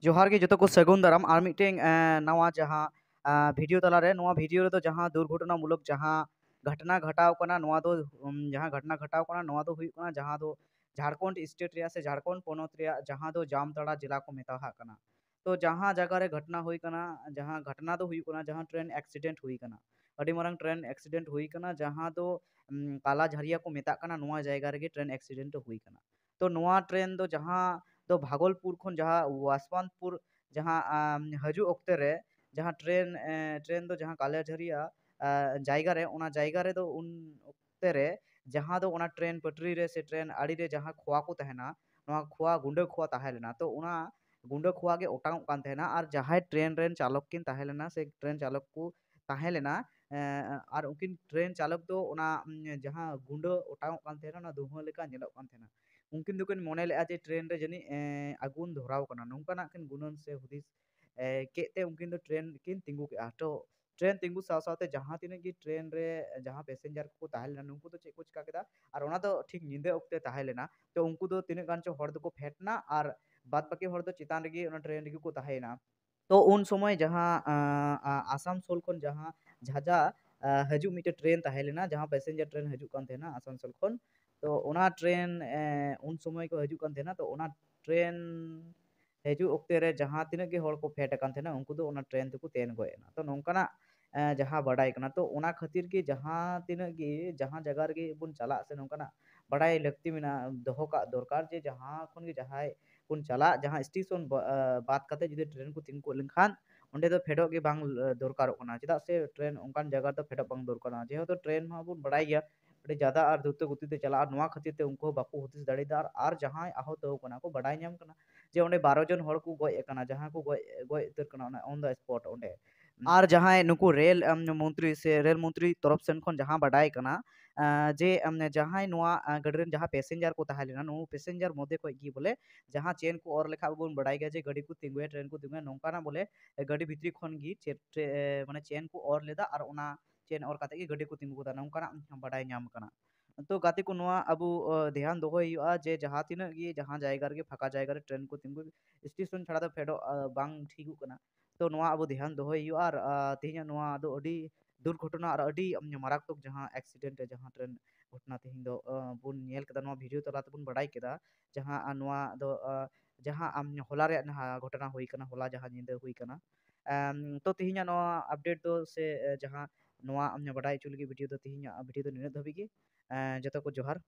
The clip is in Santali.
जोहार गे जतो को सगुन दाराम आर मिटें नवा जहाँ वीडियो तलारे नवा वीडियो रे तो जहाँ दुर्घटनामूलक जहाँ घटना घटाव कना नवा दो जहाँ घटना घटाव कना नवा दो हुई कना जहाँ दो झारखंड स्टेट रिया से झारखंड पोनोत रिया जहाँ दो जामताड़ा जिला को मेताहा कना। तो जहाँ जगह रे घटना हुई कना जहाँ घटना दो हुई कना जहाँ ट्रेन एक्सीडेंट हुई कना अडी मारंग ट्रेन एक्सीडेंट हुई कना जहाँ दो काला झरिया को मेता कना नवा जायगा रे ट्रेन एक्सीडेंट हुई कना। तो नवा ट्रेन दो जहाँ तो भागलपुर खन जहाँ वासवानपुर जहाँ हजू अक्ते रे जहाँ ट्रेन दो जहाँ कालियाझरिया जायगा रे ओना जायगा रे दो उन अक्ते रे जहाँ दो ओना ट्रेन पटरी रे से ट्रेन आड़ी रे जहाँ खोआ को तहना नवा खोआ गुंडा खोआ ताहे लेना तो ओना गुंडा खोआ के ओटांग कान तहना और जहाँ ट्रेन रेन चालक किन ताहे लेना से ट्रेन चालक को ताहे लेना और उनकिन ट्रेन चालक दो ओना जहाँ गुंडा ओटांग कान तहना ना दुहा लेका नेलोग कान तहना उनकिन दुकिन मोने ले जे ट्रेन रे जनी आगुन धराव कना नोंकाना किन गुणन से हुदिस केते उनकिन दो ट्रेन किन तिंगु के तो ट्रेन तिंगु साव सावते जहाँ तिने की ट्रेन रे जहाँ पैसेंजर को ताहे लेना उनको तो चेक को चिका केदा और ओना तो ठीक नींदे ओक्ते ताहे लेना तो उनको दो तिने गान चो हर दो को फेटना और बाद बाकी हर दो चितान रेगी ओना ट्रेन रेगी को ताहेना। तो उन समय जहाँ आसानसोल खन जहाँ झाजा हजू मिटे ट्रेन ताहे लेना जहाँ पैसेंजर ट्रेन हजू कान थे ना आसानसोल खन तो ओना ट्रेन उन समय को हजू कान थे ना तो ओना ट्रेन हजू ओक्ते रे जहाँ तिना के हर को फेट कान थे ना उनको दो ओना ट्रेन तको तेन गोएना तो नोंकाना जहाँ बड़ाई कना तो ओना खातिर के जहाँ तिना के जहाँ जगह रे बुन चला से नोंकाना बड़ाई लगती मिना दोहो का दरकार जे जहाँ खन के जहाँ बुन चला जहाँ स्टेशन बात करते जुदि ट्रेन को तिंगु लेनखान ओंडे दो फेडो के बांग दरकार कना चेदा से ट्रेन ओंकान जगह तो फेडो बांग दरकार जेहेतु ट्रेन मा बुन बड़ाई गया अड़ी ज्यादा और द्रुत गति ते चला नवा खातिर ते उनको बाको हुदिस दाड़ेदार और जहाँ आहत हो कना को बड़ाई नाम कना जे ओंडे 12 जन हर को गय कना जहाँ को गय गय उतर कना ऑन द स्पॉट ओंडे और जहाँ नुकु रेल मंत्री से रेल मंत्री तरफ सेन खन जहाँ बड़ाई कना जे जहाँ नवा गाड़ी जहाँ पैसेंजर को ताहे लेना नु पैसेंजर मध्य को की बोले जहाँ चेन को और लेखा बन बड़ाई गया जे गाड़ी को तिंगुए ट्रेन को तिंगुए नोंकाना बोले गाड़ी भितरी खन गी माने चेन को और लेदा और ओना चेन और काते गाड़ी को तिंगु दा नोंकाना बड़ाई नाम कना। तो गाते को नवा अब ध्यान दोहो हुआ जे जहाँ तीना गी जहाँ जायगा रे फाका जायगा रे ट्रेन को तिंगु स्टेशन छाड़ा दो फेडो बांग ठीकु कना तो नवा अब ध्यान दोहो हुआ और तेहिया नवा दो अडी दुर्घटना और अडी मारात्मक जहाँ एक्सीडेंट जहाँ ट्रेन घटना तेहिन दो बुन नेल केदा नवा वीडियो तला बुन बड़ाई केदा जहाँ नवा दो जहाँ होला रे घटना हुई कना होला जहाँ निंदा हुई कना तो तेहिया नवा अपडेट दो से जहाँ नवा बड़ाई चुल वीडियो दो तेहिया वीडियो दो निने धबी गे जतो को जोहार।